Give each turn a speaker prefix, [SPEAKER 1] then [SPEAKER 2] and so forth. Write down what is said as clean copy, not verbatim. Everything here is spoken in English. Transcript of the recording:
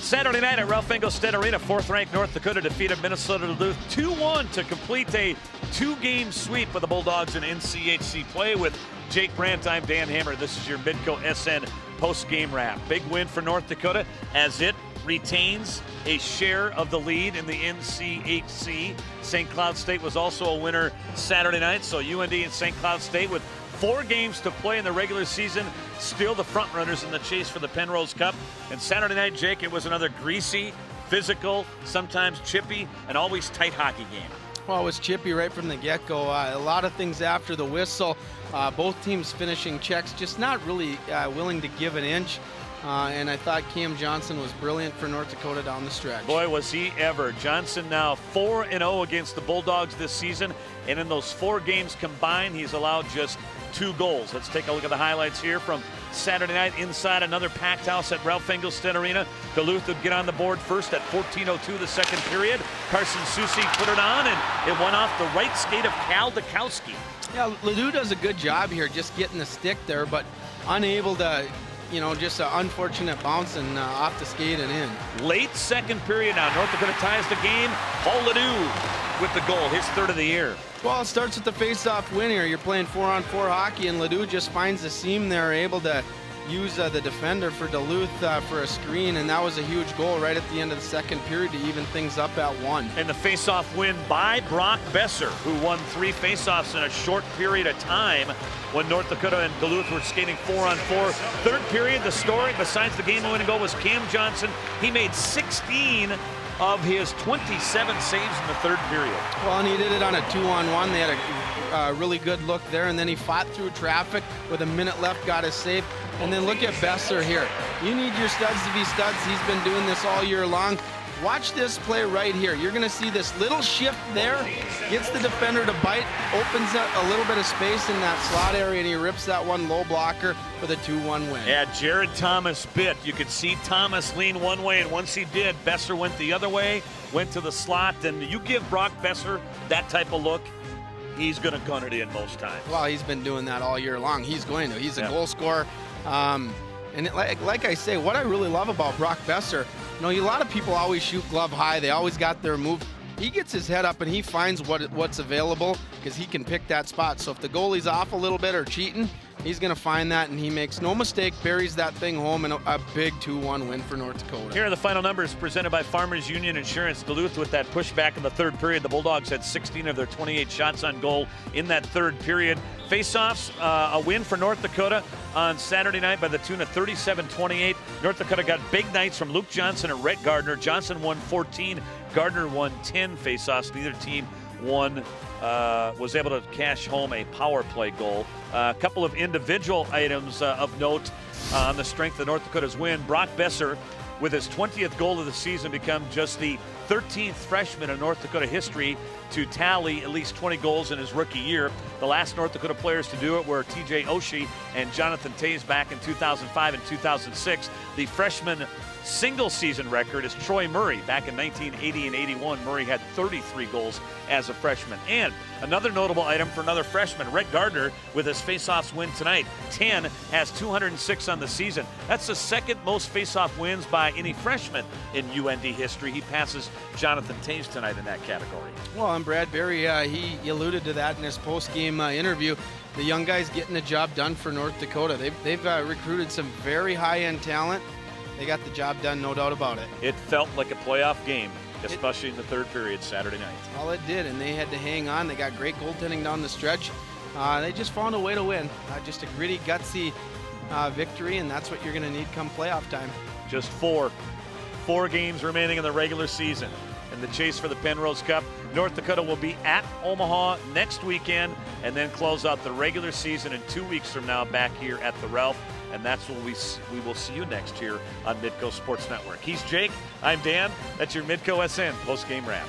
[SPEAKER 1] Saturday night at Ralph Engelstad Arena, 4th-ranked North Dakota defeated Minnesota Duluth 2-1 to complete a two-game sweep of the Bulldogs in NCHC play. With Jake Brandt, I'm Dan Hammer. This is your Midco SN post-game wrap. Big win for North Dakota as it retains a share of the lead in the NCHC. St. Cloud State was also a winner Saturday night, so UND and St. Cloud State, with 4 games to play in the regular season, still the front runners in the chase for the Penrose Cup. And Saturday night, Jake, it was another greasy, physical, sometimes chippy, and always tight hockey game.
[SPEAKER 2] Well, it was chippy right from the get-go. A lot of things after the whistle. Both teams finishing checks, just not really willing to give an inch. And I thought Cam Johnson was brilliant for North Dakota down the stretch.
[SPEAKER 1] Boy, was he ever. Johnson now 4-0 against the Bulldogs this season. And in those 4 games combined, he's allowed just 2 goals. Let's take a look at the highlights here from Saturday night inside another packed house at Ralph Engelstad Arena. Duluth would get on the board first at 14:02 the second period. Carson Susi put it on, and it went off the right skate of Cal Dukowski.
[SPEAKER 2] Yeah, Ledoux does a good job here just getting the stick there, but unable to, just an unfortunate bounce and off the skate and in.
[SPEAKER 1] Late second period now. North Dakota ties the game. Paul Ledoux with the goal, his 3rd of the year.
[SPEAKER 2] Well, it starts with the face-off win here. You're playing 4-on-4 hockey, and Ledoux just finds the seam there, able to use the defender for Duluth for a screen, and that was a huge goal right at the end of the second period to even things up at 1.
[SPEAKER 1] And the face-off win by Brock Besser, who won 3 face-offs in a short period of time when North Dakota and Duluth were skating 4-on-4. Third period, the story, besides the game-winning goal, was Cam Johnson. He made 16 of his 27 saves in the third period.
[SPEAKER 2] Well, and he did it on a 2-on-1. They had a really good look there, and then he fought through traffic with a minute left, got his save. And then look at Besser here. You need your studs to be studs. He's been doing this all year long. Watch this play right here. You're going to see this little shift there, gets the defender to bite, opens up a little bit of space in that slot area, and he rips that one low blocker for the 2-1 win.
[SPEAKER 1] Yeah, Jared Thomas bit. You could see Thomas lean one way, and once he did, Besser went the other way, went to the slot, and you give Brock Besser that type of look, he's going to gun it in most times.
[SPEAKER 2] Well, he's been doing that all year long. He's going to. He's a goal scorer. Like I say, what I really love about Brock Besser, a lot of people always shoot glove high. They always got their move. He gets his head up and he finds what's available because he can pick that spot. So if the goalie's off a little bit or cheating, he's going to find that, and he makes no mistake, buries that thing home, and a big 2-1 win for North Dakota.
[SPEAKER 1] Here are the final numbers presented by Farmers Union Insurance. Duluth with that pushback in the third period. The Bulldogs had 16 of their 28 shots on goal in that third period. Face-offs, a win for North Dakota on Saturday night by the tune of 37-28. North Dakota got big nights from Luke Johnson and Rhett Gardner. Johnson won 14, Gardner won 10 face-offs. Neither team was able to cash home a power play goal. A couple of individual items of note on the strength of North Dakota's win. Brock Besser, with his 20th goal of the season, become just the 13th freshman in North Dakota history to tally at least 20 goals in his rookie year. The last North Dakota players to do it were TJ Oshie and Jonathan Toews back in 2005 and 2006. The freshman single-season record is Troy Murray. Back in 1980 and 81, Murray had 33 goals as a freshman. And another notable item for another freshman, Rhett Gardner, with his face-offs win tonight, 10, has 206 on the season. That's the second most face-off wins by any freshman in UND history. He passes Jonathan Toews tonight in that category.
[SPEAKER 2] Well, and Brad Berry, he alluded to that in his post-game interview. The young guys getting the job done for North Dakota. They've recruited some very high-end talent. They got the job done, no doubt about it.
[SPEAKER 1] It felt like a playoff game, especially in the third period Saturday night.
[SPEAKER 2] Well, it did, and they had to hang on. They got great goaltending down the stretch. They just found a way to win. Just a gritty, gutsy victory, and that's what you're going to need come playoff time.
[SPEAKER 1] Just 4 games remaining in the regular season. In the chase for the Penrose Cup, North Dakota will be at Omaha next weekend and then close out the regular season in 2 weeks from now back here at the Ralph. And that's when we will see you next here on Midco Sports Network. He's Jake. I'm Dan. That's your Midco SN post-game wrap.